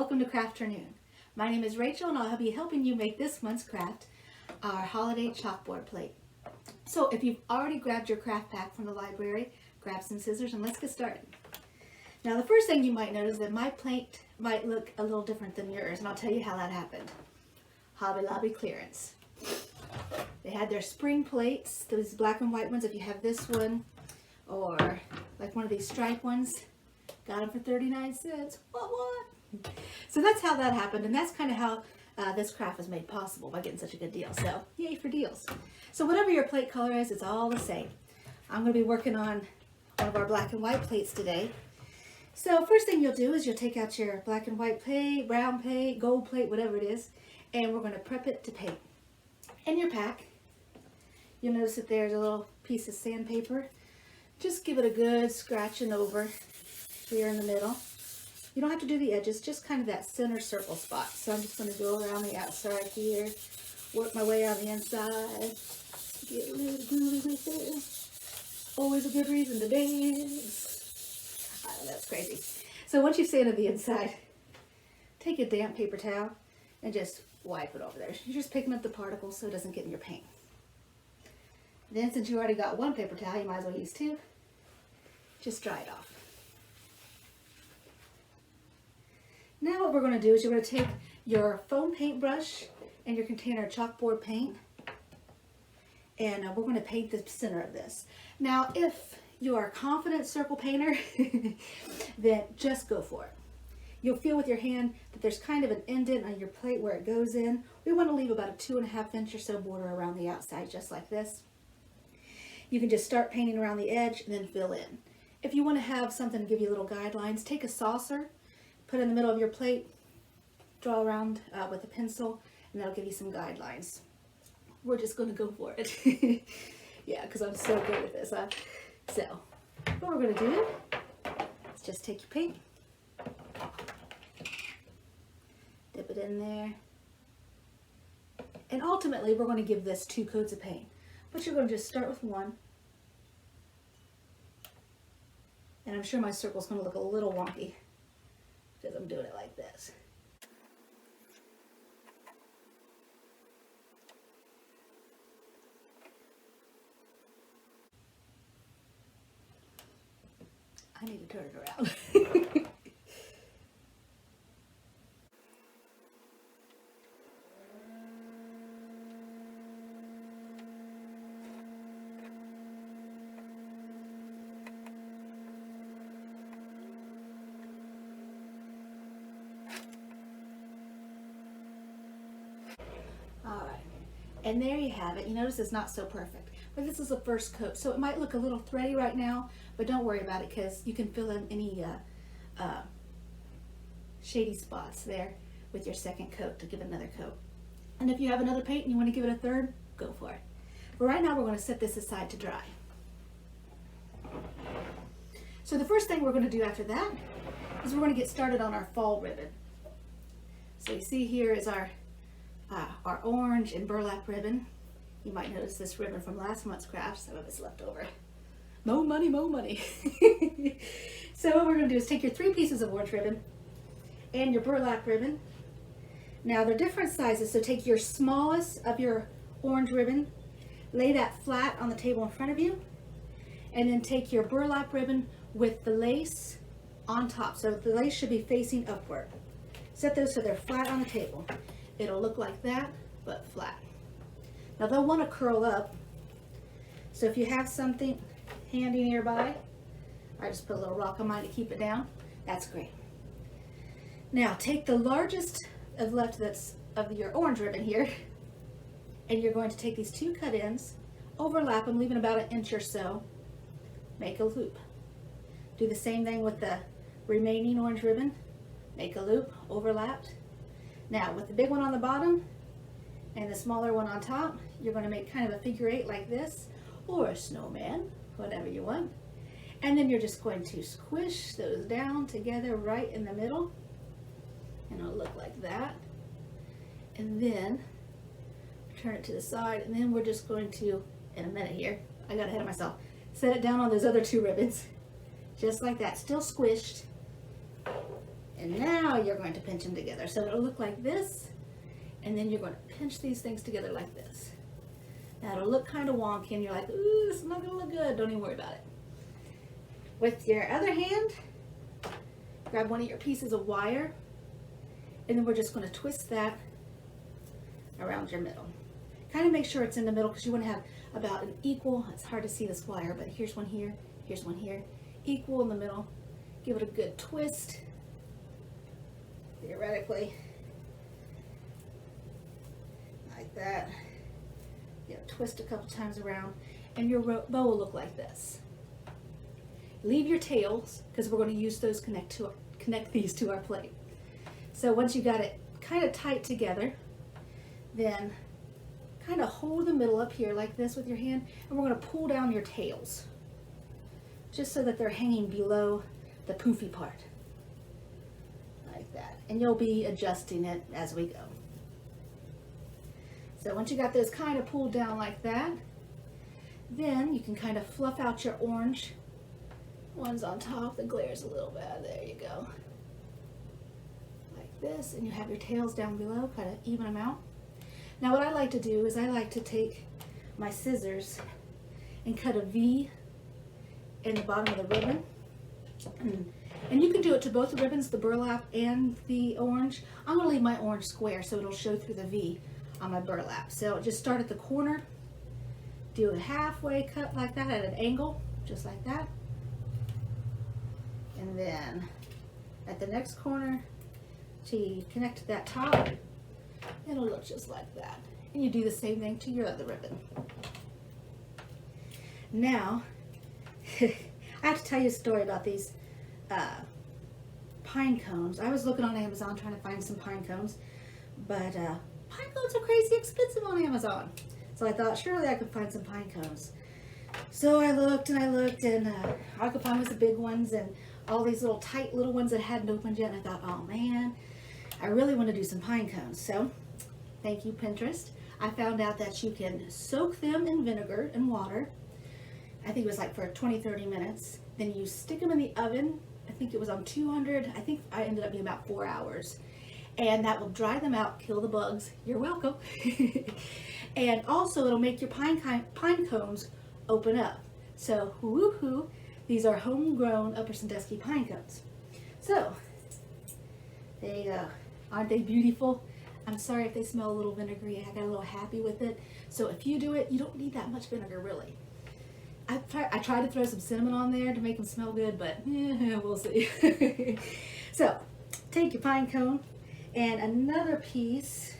Welcome to Crafternoon. My name is Rachel and I'll be helping you make this month's craft, our holiday chalkboard plate. So if you've already grabbed your craft pack from the library, grab some scissors and let's get started. Now the first thing you might notice is that my plate might look a little different than yours, and I'll tell you how that happened. Hobby Lobby clearance. They had their spring plates, those black and white ones. If you have this one or like one of these stripe ones, got them for 39 cents. What? So that's how that happened, and that's kind of how this craft was made possible by getting such a good deal. So yay for deals. So whatever your plate color is, it's all the same. I'm going to be working on one of our black and white plates today. So first thing you'll do is you'll take out your black and white plate, brown plate, gold plate, whatever it is, and we're going to prep it to paint. In your pack, you'll notice that there's a little piece of sandpaper. Just give it a good scratching over here in the middle. You don't have to do the edges, just kind of that center circle spot. So I'm just going to go around the outside here, work my way on the inside, get a little groovy with it. Always a good reason to dance. I know, that's crazy. So once you've sanded the inside, take a damp paper towel and just wipe it over there. You're just picking up the particles so it doesn't get in your paint. Then since you already got one paper towel, you might as well use two. Just dry it off. Now what we're going to do is you're going to take your foam paintbrush and your container of chalkboard paint, and we're going to paint the center of this. Now if you are a confident circle painter, then just go for it. You'll feel with your hand that there's kind of an indent on your plate where it goes in. We want to leave about a 2.5 inch or so border around the outside, just like this. You can just start painting around the edge and then fill in. If you want to have something to give you little guidelines, take a saucer, put it in the middle of your plate, draw around with a pencil, and that'll give you some guidelines. We're just going to go for it. Yeah, because I'm so good at this. So, what we're going to do is just take your paint, dip it in there, and ultimately we're going to give this 2 coats of paint. But you're going to just start with one, and I'm sure my circle's going to look a little wonky because I'm doing it like this. I need to turn it around. Alright, and there you have it. You notice it's not so perfect, but this is the first coat, so it might look a little thready right now, but don't worry about it because you can fill in any shady spots there with your second coat to give it another coat. And if you have another paint and you want to give it a third, go for it. But right now we're going to set this aside to dry. So the first thing we're going to do after that is we're going to get started on our fall ribbon. So you see here is our orange and burlap ribbon. You might notice this ribbon from last month's craft, some of it's left over. Mo money, mo money. So what we're going to do is take your 3 pieces of orange ribbon and your burlap ribbon. Now they're different sizes, so take your smallest of your orange ribbon, lay that flat on the table in front of you, and then take your burlap ribbon with the lace on top. So the lace should be facing upward. Set those so they're flat on the table. It'll look like that, but flat. Now they'll want to curl up, so if you have something handy nearby, I just put a little rock on mine to keep it down. That's great. Now take the largest of left that's of your orange ribbon here, and you're going to take these 2 cut ends, overlap them, leaving about 1 inch or so, make a loop. Do the same thing with the remaining orange ribbon, make a loop, overlapped. Now with the big one on the bottom and the smaller one on top, you're going to make kind of a figure 8 like this, or a snowman, whatever you want. And then you're just going to squish those down together right in the middle, and it'll look like that. And then turn it to the side, and then we're just going to, in a minute here, I got ahead of myself, set it down on those other 2 ribbons, just like that, still squished. And now you're going to pinch them together. So it'll look like this, and then you're going to pinch these things together like this. Now it'll look kind of wonky, and you're like, ooh, this is not gonna look good. Don't even worry about it. With your other hand, grab one of your pieces of wire, and then we're just gonna twist that around your middle. Kind of make sure it's in the middle, because you want to have about an equal, it's hard to see this wire, but here's one here, equal in the middle. Give it a good twist, theoretically, like that. Twist a couple times around, and your bow will look like this. Leave your tails, because we're going to use those connect these to our plate. So once you got it kind of tight together, then kind of hold the middle up here like this with your hand, and we're going to pull down your tails just so that they're hanging below the poofy part like that, and you'll be adjusting it as we go. So once you got those kind of pulled down like that, then you can kind of fluff out your orange ones on top. The glare's a little bad. There you go. Like this, and you have your tails down below, kind of even them out. Now what I like to do is I like to take my scissors and cut a V in the bottom of the ribbon. And you can do it to both the ribbons, the burlap and the orange. I'm going to leave my orange square so it'll show through the V on my burlap. So just start at the corner, do a halfway cut like that at an angle, just like that. And then at the next corner, to connect to that top, it'll look just like that. And you do the same thing to your other ribbon. Now, I have to tell you a story about these pine cones. I was looking on Amazon trying to find some pine cones, but pine cones are crazy expensive on Amazon. So I thought surely I could find some pine cones. So I looked and all I could find was the big ones and all these little tight little ones that hadn't opened yet. And I thought, oh man, I really want to do some pine cones. So thank you, Pinterest. I found out that you can soak them in vinegar and water. I think it was like for 20-30 minutes. Then you stick them in the oven. I think it was on 200. I think I ended up being about 4 hours. And that will dry them out, kill the bugs. You're welcome. And also it'll make your pine cones open up. So woohoo, these are homegrown Upper Sandusky pine cones. So there you go. Aren't they beautiful? I'm sorry if they smell a little vinegary. I got a little happy with it. So if you do it, you don't need that much vinegar really. I tried to throw some cinnamon on there to make them smell good, but we'll see. So take your pine cone and another piece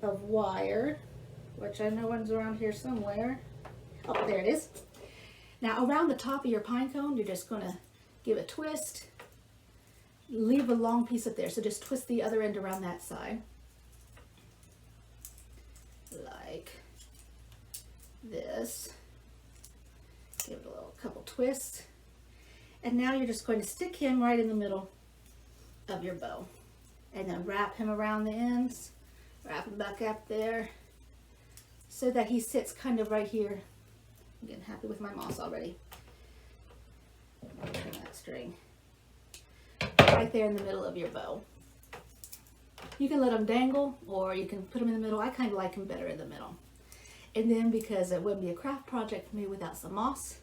of wire, which I know one's around here somewhere. Oh, there it is. Now around the top of your pine cone, you're just going to give a twist. Leave a long piece up there, so just twist the other end around that side. Like this. Give it a little couple twists. And now you're just going to stick him right in the middle of your bow. And then wrap him around the ends. Wrap him back up there. So that he sits kind of right here. I'm getting happy with my moss already. That string. Right there in the middle of your bow. You can let them dangle or you can put them in the middle. I kind of like them better in the middle. And then because it wouldn't be a craft project for me without some moss,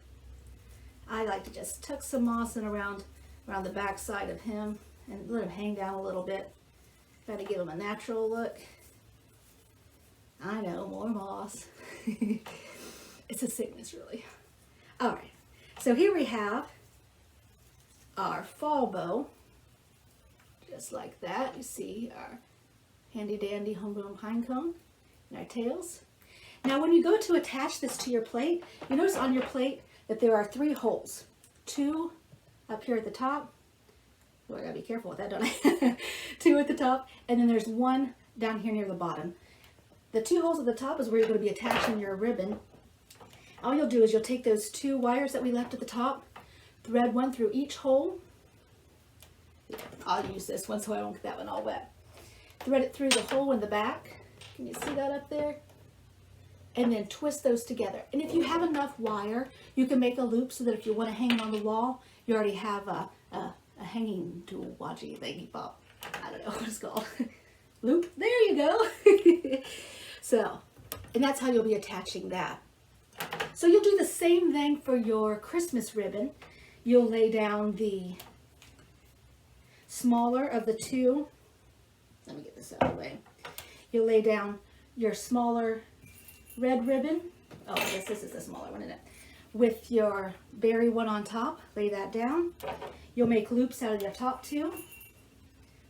I like to just tuck some moss in around the back side of him and let him hang down a little bit. Try to give him a natural look. I know, more moss. It's a sickness really. All right, so here we have our fall bow. Just like that, you see our handy dandy homegrown pine cone and our tails. Now when you go to attach this to your plate, you notice on your plate that there are 3 holes. 2 up here at the top. Oh, I gotta be careful with that, don't I? 2 at the top, and then there's 1 down here near the bottom. The 2 holes at the top is where you're going to be attaching your ribbon. All you'll do is you'll take those 2 wires that we left at the top, thread 1 through each hole. I'll use this one so I won't get that one all wet. Thread it through the hole in the back. Can you see that up there? And then twist those together. And if you have enough wire, you can make a loop so that if you want to hang it on the wall, you already have a hanging tool wadgy thingy pop. I don't know what it's called. Loop. There you go. So, and that's how you'll be attaching that. So you'll do the same thing for your Christmas ribbon. You'll lay down the smaller of the two. Let me get this out of the way. You'll lay down your smaller red ribbon. Oh, I guess this is the smaller one, isn't it? With your berry one on top, lay that down. You'll make loops out of your top two.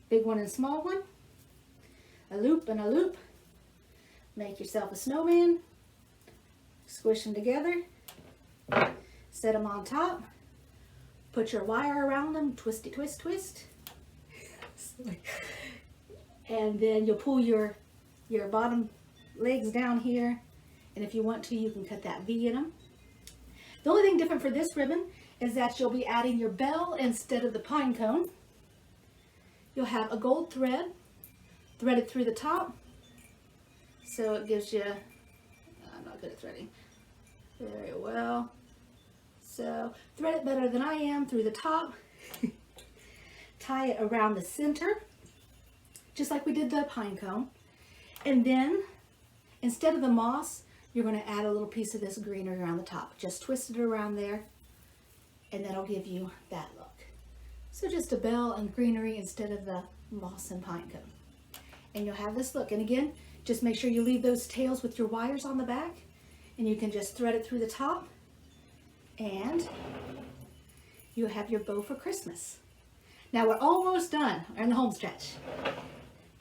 Big one and small one. A loop and a loop. Make yourself a snowman. Squish them together. Set them on top. Put your wire around them. Twisty, twist, twist. And then you'll pull your bottom legs down here. And if you want to, you can cut that V in them. The only thing different for this ribbon is that you'll be adding your bell instead of the pine cone. You'll have a gold thread threaded through the top. So it gives you, I'm not good at threading very well. So thread it better than I am through the top. Tie it around the center, just like we did the pine cone. And then instead of the moss, you're going to add a little piece of this greenery around the top. Just twist it around there, and that'll give you that look. So just a bell and greenery instead of the moss and pine cone. And you'll have this look. And again, just make sure you leave those tails with your wires on the back, and you can just thread it through the top, and you have your bow for Christmas. Now we're almost done. We're in the home stretch.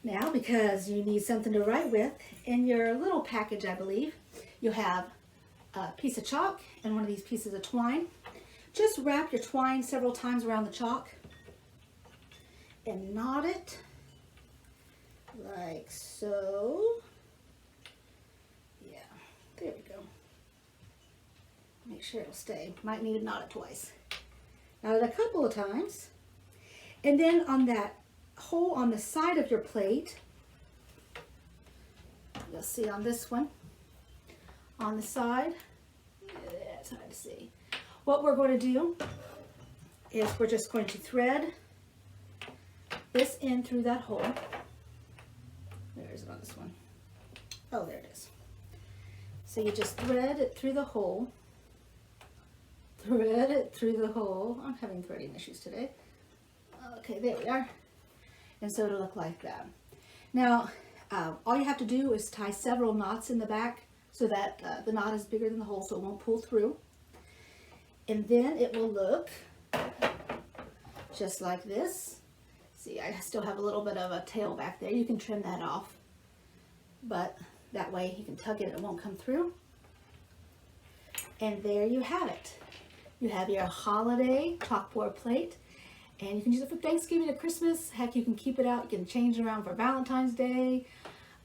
Now, because you need something to write with, in your little package, I believe, you'll have a piece of chalk and one of these pieces of twine. Just wrap your twine several times around the chalk and knot it like so. Yeah, there we go. Make sure it'll stay. Might need to knot it twice. Knot it a couple of times. And then on that hole on the side of your plate, you'll see on this one, on the side, it's hard to see. What we're going to do is we're just going to thread this in through that hole. Where is it on this one? Oh, there it is. So you just thread it through the hole. Thread it through the hole. I'm having threading issues today. Okay, there we are. And so it'll look like that. Now, all you have to do is tie several knots in the back so that the knot is bigger than the hole so it won't pull through. And then it will look just like this. See, I still have a little bit of a tail back there. You can trim that off, but that way you can tug it and it won't come through. And there you have it. You have your holiday chalkboard plate. And you can use it for Thanksgiving or Christmas. Heck, you can keep it out. You can change it around for Valentine's Day.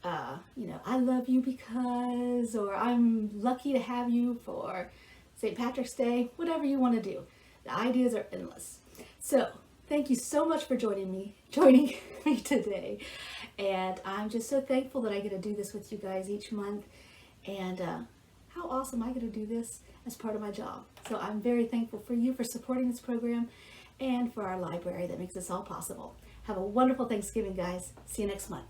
You know, I love you because, or I'm lucky to have you for St. Patrick's Day. Whatever you want to do. The ideas are endless. So, thank you so much for joining me today. And I'm just so thankful that I get to do this with you guys each month. And how awesome I get to do this as part of my job. So I'm very thankful for you for supporting this program, and for our library that makes this all possible. Have a wonderful Thanksgiving, guys. See you next month.